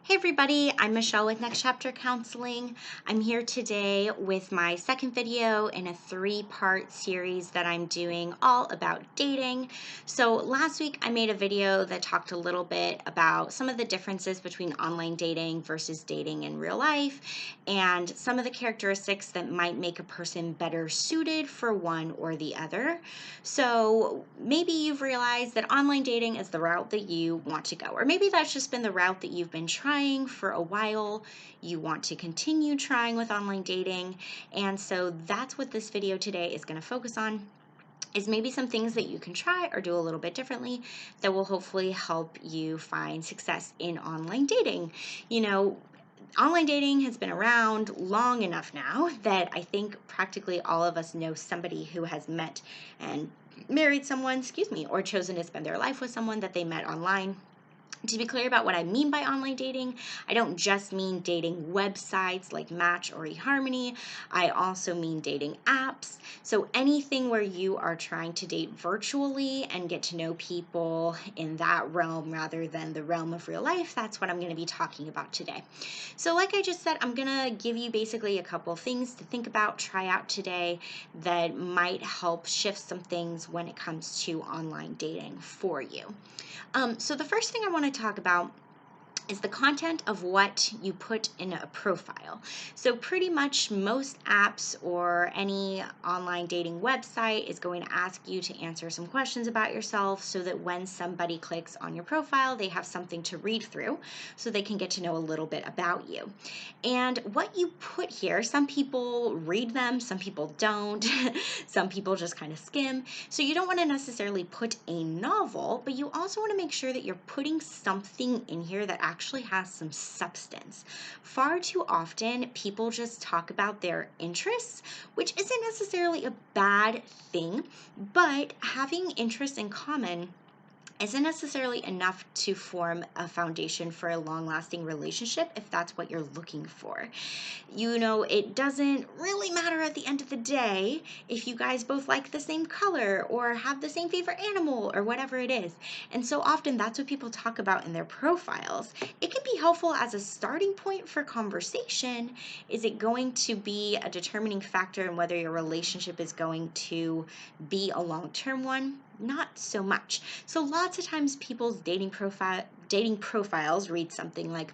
Hey everybody, I'm Michelle with Next Chapter Counseling. I'm here today with my second video in a three-part series that I'm doing all about dating. So last week I made a video that talked a little bit about some of the differences between online dating versus dating in real life and some of the characteristics that might make a person better suited for one or the other. So maybe you've realized that online dating is the route that you want to go, or maybe that's just been the route that you've been trying for a while. You want to continue trying with online dating. And so that's what this video today is going to focus on, is maybe some things that you can try or do a little bit differently that will hopefully help you find success in online dating. Online dating has been around long enough now that I think practically all of us know somebody who has met and married someone, or chosen to spend their life with someone that they met online. To be clear about what I mean by online dating, I don't just mean dating websites like Match or eHarmony. I also mean dating apps. So anything where you are trying to date virtually and get to know people in that realm rather than the realm of real life, that's what I'm going to be talking about today. So like I just said, I'm going to give you basically a couple things to think about, try out today that might help shift some things when it comes to online dating for you. So the first thing I want to talk about is the content of what you put in a profile. So pretty much most apps or any online dating website is going to ask you to answer some questions about yourself so that when somebody clicks on your profile, they have something to read through so they can get to know a little bit about you. And what you put here, some people read them, some people don't, some people just kind of skim. So you don't want to necessarily put a novel, but you also want to make sure that you're putting something in here that actually has some substance. Far too often, people just talk about their interests, which isn't necessarily a bad thing, but having interests in common isn't necessarily enough to form a foundation for a long-lasting relationship if that's what you're looking for. It doesn't really matter at the end of the day if you guys both like the same color or have the same favorite animal or whatever it is. And so often that's what people talk about in their profiles. It can be helpful as a starting point for conversation. Is it going to be a determining factor in whether your relationship is going to be a long-term one? Not so much. So lots of times people's dating profiles read something like,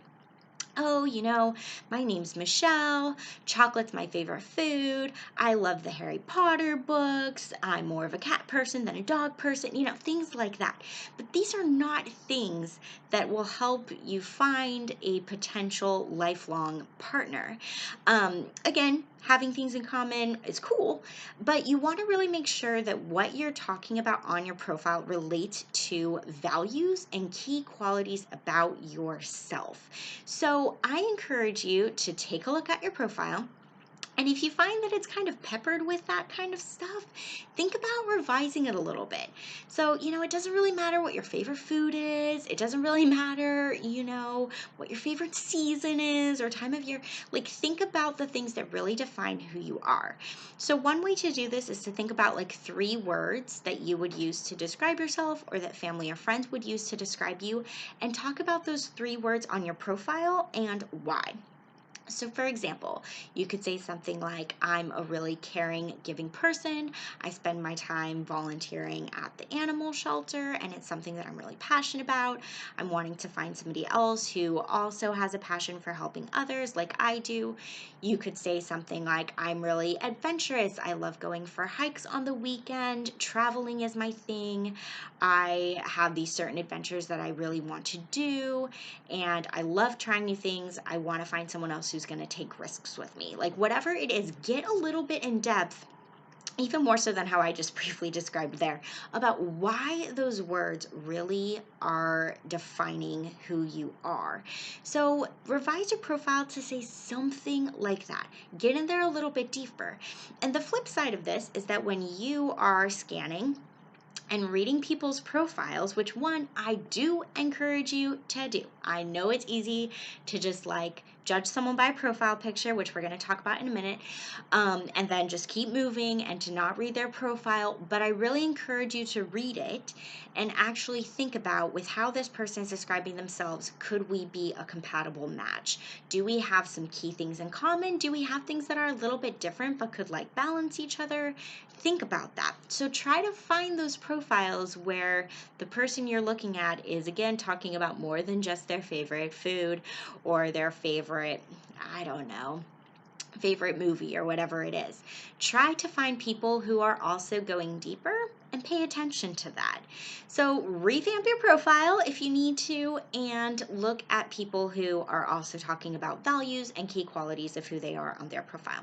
oh, my name's Michelle. Chocolate's my favorite food. I love the Harry Potter books. I'm more of a cat person than a dog person, things like that. But these are not things that will help you find a potential lifelong partner. Again, having things in common is cool, but you want to really make sure that what you're talking about on your profile relates to values and key qualities about yourself. So I encourage you to take a look at your profile. And if you find that it's kind of peppered with that kind of stuff, think about revising it a little bit. So, it doesn't really matter what your favorite food is. It doesn't really matter, what your favorite season is or time of year. Like, think about the things that really define who you are. So one way to do this is to think about like 3 words that you would use to describe yourself or that family or friends would use to describe you, and talk about those 3 words on your profile and why. So for example, you could say something like, I'm a really caring, giving person. I spend my time volunteering at the animal shelter, and it's something that I'm really passionate about. I'm wanting to find somebody else who also has a passion for helping others like I do. You could say something like, I'm really adventurous. I love going for hikes on the weekend. Traveling is my thing. I have these certain adventures that I really want to do, and I love trying new things. I want to find someone else who's going to take risks with me. Like, whatever it is, get a little bit in depth, even more so than how I just briefly described there, about why those words really are defining who you are. So revise your profile to say something like that. Get in there a little bit deeper. And the flip side of this is that when you are scanning and reading people's profiles, which one I do encourage you to do. I know it's easy to just like judge someone by a profile picture, which we're going to talk about in a minute, and then just keep moving and to not read their profile. But I really encourage you to read it and actually think about, with how this person is describing themselves, could we be a compatible match? Do we have some key things in common? Do we have things that are a little bit different but could like balance each other? Think about that. So try to find those profiles where the person you're looking at is, again, talking about more than just their favorite food or their favorite, I don't know, favorite movie or whatever it is. Try to find people who are also going deeper and pay attention to that. So revamp your profile if you need to, and look at people who are also talking about values and key qualities of who they are on their profile.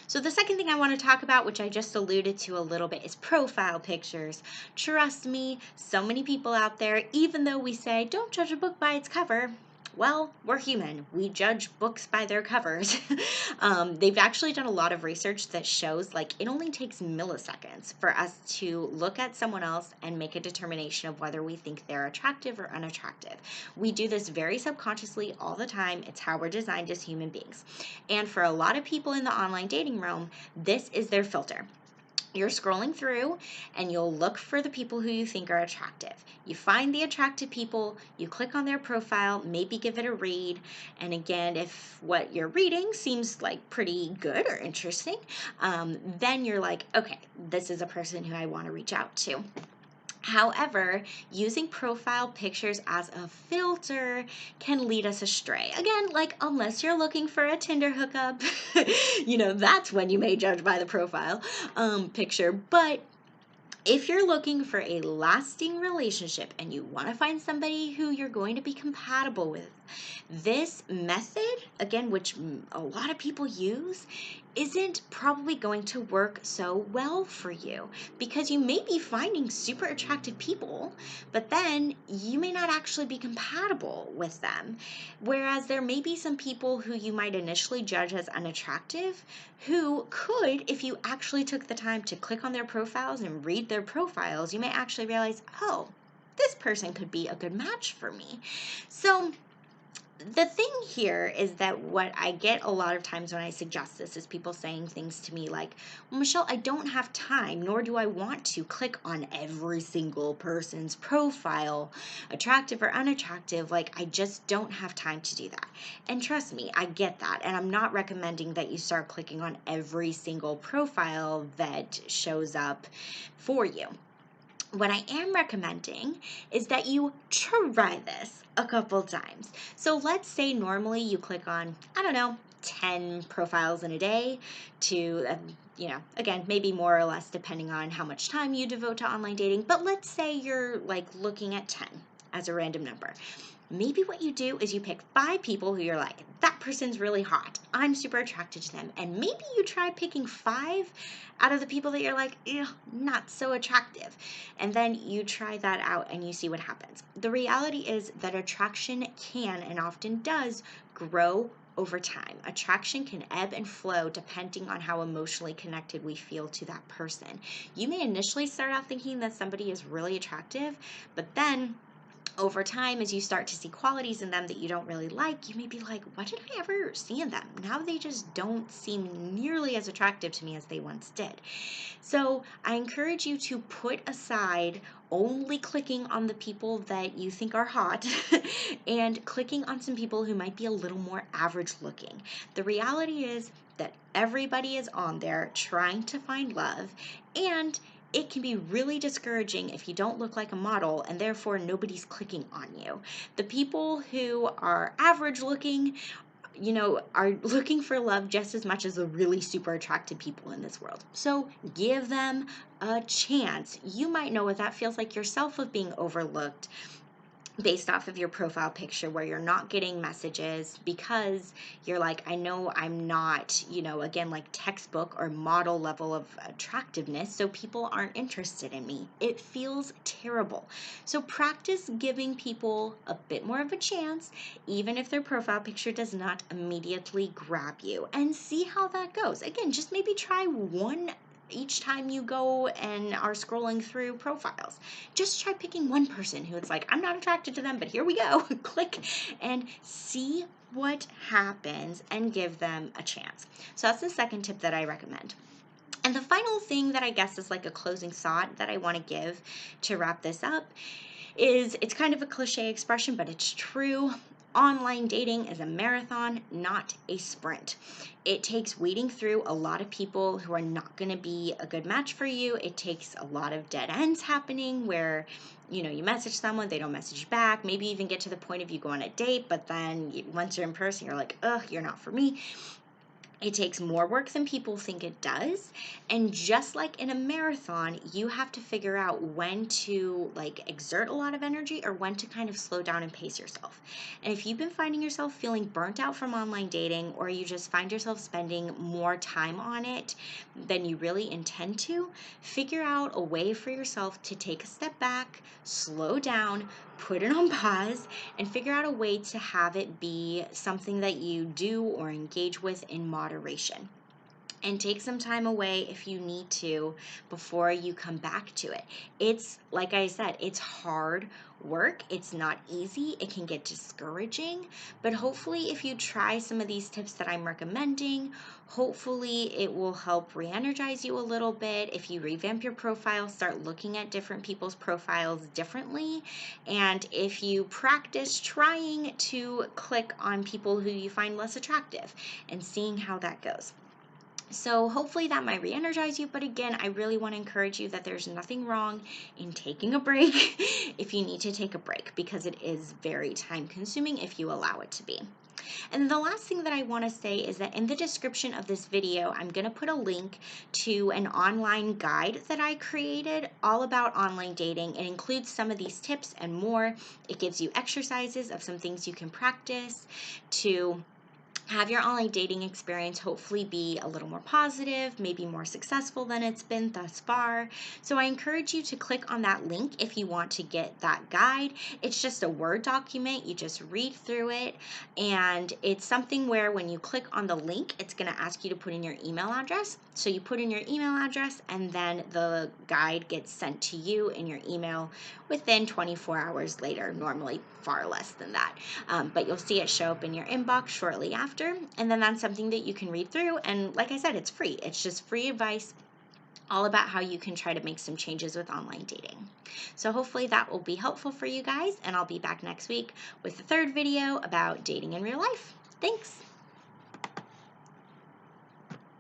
So the second thing I want to talk about, which I just alluded to a little bit, is profile pictures. Trust me, so many people out there, even though we say don't judge a book by its cover, well, we're human. We judge books by their covers. They've actually done a lot of research that shows like it only takes milliseconds for us to look at someone else and make a determination of whether we think they're attractive or unattractive. We do this very subconsciously all the time. It's how we're designed as human beings. And for a lot of people in the online dating realm, this is their filter. You're scrolling through and you'll look for the people who you think are attractive. You find the attractive people, you click on their profile, maybe give it a read. And again, if what you're reading seems like pretty good or interesting, then you're like, okay, this is a person who I want to reach out to. However, using profile pictures as a filter can lead us astray. Again, like, unless you're looking for a Tinder hookup, that's when you may judge by the profile picture. But if you're looking for a lasting relationship and you want to find somebody who you're going to be compatible with, this method, again, which a lot of people use, isn't probably going to work so well for you, because you may be finding super attractive people, but then you may not actually be compatible with them. Whereas there may be some people who you might initially judge as unattractive who could, if you actually took the time to click on their profiles and read their profiles, you may actually realize, oh, this person could be a good match for me. So the thing here is that what I get a lot of times when I suggest this is people saying things to me like, well, Michelle, I don't have time, nor do I want to click on every single person's profile, attractive or unattractive. Like, I just don't have time to do that. And trust me, I get that. And I'm not recommending that you start clicking on every single profile that shows up for you. What I am recommending is that you try this a couple times. So let's say normally you click on, 10 profiles in a day to, again, maybe more or less depending on how much time you devote to online dating. But let's say you're like looking at 10 as a random number. Maybe what you do is you pick 5 people who you're like, that person's really hot, I'm super attracted to them. And maybe you try picking 5 out of the people that you're like, not so attractive. And then you try that out and you see what happens. The reality is that attraction can and often does grow over time. Attraction can ebb and flow depending on how emotionally connected we feel to that person. You may initially start out thinking that somebody is really attractive, but then over time, as you start to see qualities in them that you don't really like, you may be like, what did I ever see in them? Now they just don't seem nearly as attractive to me as they once did. So I encourage you to put aside only clicking on the people that you think are hot and clicking on some people who might be a little more average looking. The reality is that everybody is on there trying to find love, and it can be really discouraging if you don't look like a model and therefore nobody's clicking on you. The people who are average looking, are looking for love just as much as the really super attractive people in this world. So give them a chance. You might know what that feels like yourself, of being overlooked based off of your profile picture, where you're not getting messages because you're like, I know I'm not, again, like textbook or model level of attractiveness, so people aren't interested in me. It feels terrible. So practice giving people a bit more of a chance, even if their profile picture does not immediately grab you, and see how that goes. Again, just maybe try one each time you go and are scrolling through profiles. Just try picking one person who it's like, I'm not attracted to them, but here we go. Click and see what happens and give them a chance. So that's the second tip that I recommend. And the final thing that I guess is like a closing thought that I want to give to wrap this up is, it's kind of a cliche expression, but it's true. Online dating is a marathon, not a sprint. It takes weeding through a lot of people who are not going to be a good match for you. It takes a lot of dead ends happening where, you message someone, they don't message back, maybe even get to the point of you go on a date, but then once you're in person, you're like, ugh, you're not for me. It takes more work than people think it does. And just like in a marathon, you have to figure out when to exert a lot of energy or when to kind of slow down and pace yourself. And if you've been finding yourself feeling burnt out from online dating, or you just find yourself spending more time on it than you really intend to, figure out a way for yourself to take a step back, slow down, put it on pause, and figure out a way to have it be something that you do or engage with in moderation. And take some time away if you need to before you come back to it. It's, like I said, it's hard work. It's not easy. It can get discouraging. But hopefully, if you try some of these tips that I'm recommending, hopefully it will help re-energize you a little bit. If you revamp your profile, start looking at different people's profiles differently. And if you practice trying to click on people who you find less attractive and seeing how that goes. So hopefully that might re-energize you. But again, I really want to encourage you that there's nothing wrong in taking a break if you need to take a break, because it is very time consuming if you allow it to be. And the last thing that I want to say is that in the description of this video, I'm going to put a link to an online guide that I created all about online dating. It includes some of these tips and more. It gives you exercises of some things you can practice to have your online dating experience hopefully be a little more positive, maybe more successful than it's been thus far. So I encourage you to click on that link if you want to get that guide. It's just a Word document. You just read through it, and it's something where when you click on the link, it's going to ask you to put in your email address. So you put in your email address, and then the guide gets sent to you in your email within 24 hours later, normally far less than that. But you'll see it show up in your inbox shortly after. And then that's something that you can read through. And like I said, it's free. It's just free advice all about how you can try to make some changes with online dating. So hopefully that will be helpful for you guys. And I'll be back next week with the third video about dating in real life. Thanks.